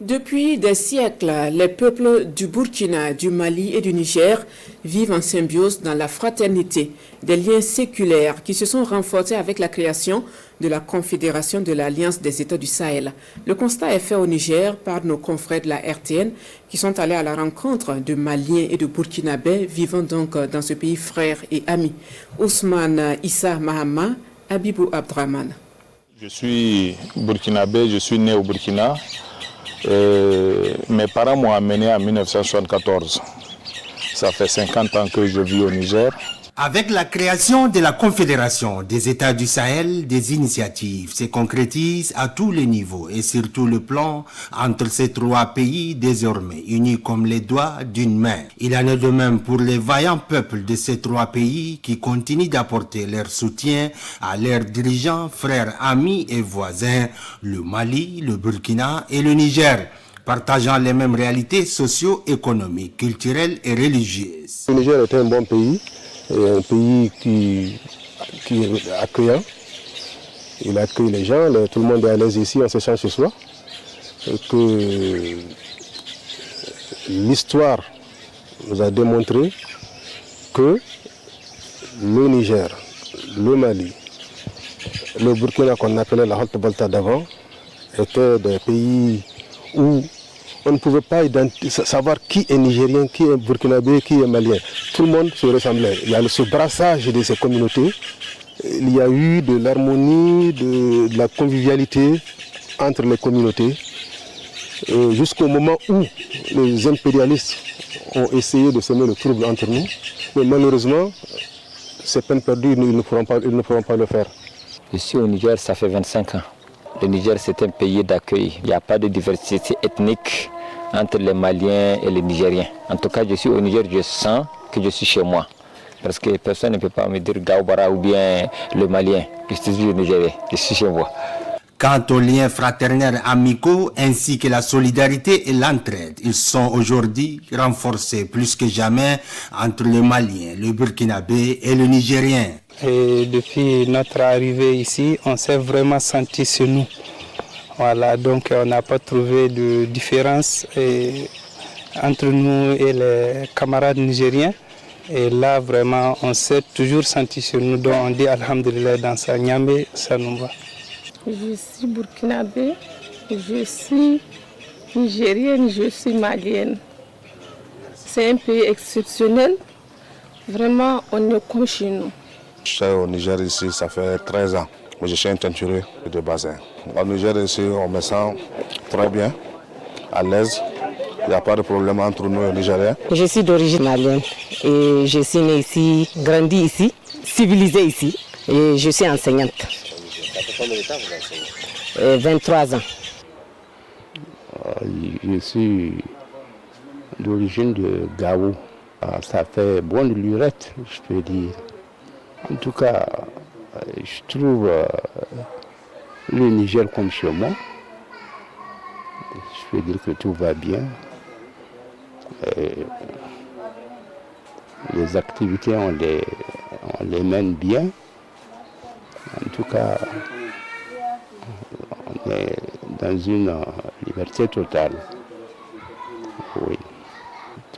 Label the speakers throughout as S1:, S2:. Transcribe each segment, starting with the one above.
S1: Depuis des siècles, les peuples du Burkina, du Mali et du Niger vivent en symbiose dans la fraternité, des liens séculaires qui se sont renforcés avec la création de la Confédération de l'Alliance des États du Sahel. Le constat est fait au Niger par nos confrères de la RTN qui sont allés à la rencontre de Maliens et de Burkinabés vivant donc dans ce pays frère et ami. Ousmane Issa Mahama, Abibou Abdraman.
S2: Je suis burkinabé, je suis né au Burkina. Mes parents m'ont amené en 1974. Ça fait 50 ans que je vis au Niger.
S3: Avec la création de la Confédération des États du Sahel, des initiatives se concrétisent à tous les niveaux et sur tout le plan entre ces trois pays désormais unis comme les doigts d'une main. Il en est de même pour les vaillants peuples de ces trois pays qui continuent d'apporter leur soutien à leurs dirigeants, frères, amis et voisins, le Mali, le Burkina et le Niger, partageant les mêmes réalités socio-économiques, culturelles et religieuses.
S4: Le Niger est un bon pays. Un pays qui est accueillant, il accueille les gens, tout le monde est à l'aise ici, on se sent chez soi. Et que l'histoire nous a démontré que le Niger, le Mali, le Burkina qu'on appelait la Haute-Volta d'avant, étaient des pays où on ne pouvait pas savoir qui est nigérien, qui est burkinabé, qui est malien. Tout le monde se ressemblait. Il y a ce brassage de ces communautés. Il y a eu de l'harmonie, de la convivialité entre les communautés. Jusqu'au moment où les impérialistes ont essayé de semer le trouble entre nous. Mais malheureusement, c'est peine perdue, ils ne pourront pas le faire.
S5: Ici au Niger, ça fait 25 ans. Le Niger, c'est un pays d'accueil. Il n'y a pas de diversité ethnique entre les Maliens et les Nigériens. En tout cas, je suis au Niger, je sens que je suis chez moi. Parce que personne ne peut pas me dire Gaobara ou bien le Malien. Je suis au Niger, je suis chez moi.
S3: Quant aux liens fraternels amicaux ainsi que la solidarité et l'entraide, ils sont aujourd'hui renforcés plus que jamais entre le Malien, le Burkinabé et le Nigérien.
S6: Et depuis notre arrivée ici, on s'est vraiment senti chez nous. Voilà, donc on n'a pas trouvé de différence entre nous et les camarades nigériens. Et là, vraiment, on s'est toujours senti chez nous. Donc on dit Alhamdulillah dans sa Niamey, ça nous va.
S7: Je suis burkinabé, je suis nigérienne, je suis malienne. C'est un pays exceptionnel. Vraiment, on est comme chez nous.
S2: Je suis au Niger ici, ça fait 13 ans. Je suis un teinturier de bassin. Au Niger ici, on me sent très bien, à l'aise. Il n'y a pas de problème entre nous et les Nigériens.
S8: Je suis d'origine malienne et je suis née ici, grandi ici, civilisée ici et je suis enseignante.
S9: Ça fait combien de temps que vous enseignez?
S8: 23 ans.
S10: Je suis d'origine de Gao. Ça fait bonne lurette, je peux dire. En tout cas, je trouve le Niger comme chez moi. Je peux dire que tout va bien. Les activités, on les mène bien. En tout cas, on est dans une liberté totale. Oui.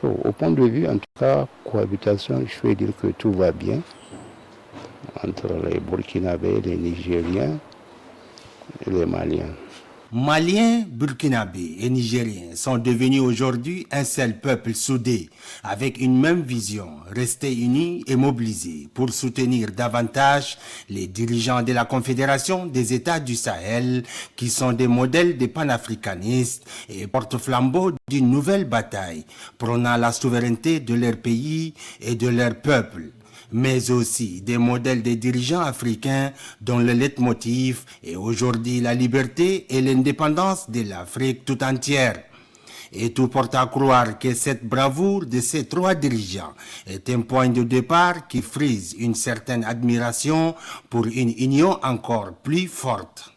S10: Au point de vue, en tout cas, cohabitation, je peux dire que tout va bien entre les Burkinabés, les Nigériens et les Maliens.
S3: Maliens, Burkinabés et Nigériens sont devenus aujourd'hui un seul peuple soudé, avec une même vision, restés unis et mobilisés pour soutenir davantage les dirigeants de la Confédération des États du Sahel, qui sont des modèles de panafricanistes et porte-flambeaux d'une nouvelle bataille, prônant la souveraineté de leur pays et de leur peuple, mais aussi des modèles de dirigeants africains dont le leitmotiv est aujourd'hui la liberté et l'indépendance de l'Afrique tout entière. Et tout porte à croire que cette bravoure de ces trois dirigeants est un point de départ qui frise une certaine admiration pour une union encore plus forte.